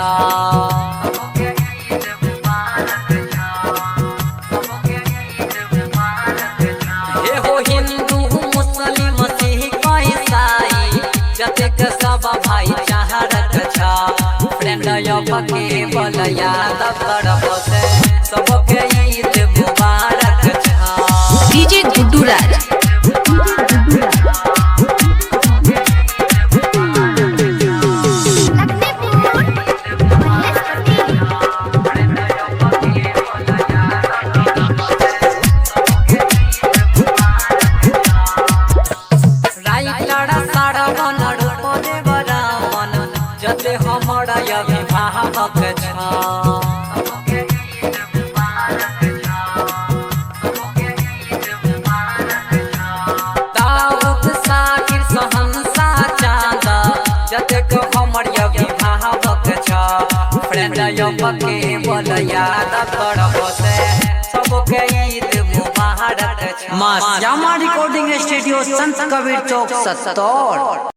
छा। हे हो हिंदू मुस्लिम सिख ईसाई जतेक सब भाईचारक छा। फ्रेंड के बल याद तरफ से सबके ईद मुबारक छा। डीजे गुड्डू राज। जते हमारा अभिभावक छा। दाऊद साकिर सहनसा चांद जतेक हमर अभिभावक छा। फ्रेंड के बल याद तरफ से सबके ईद मुबारक छा। मां श्यामा रिकॉर्डिंग स्टूडियो संत कबीर चौक 70।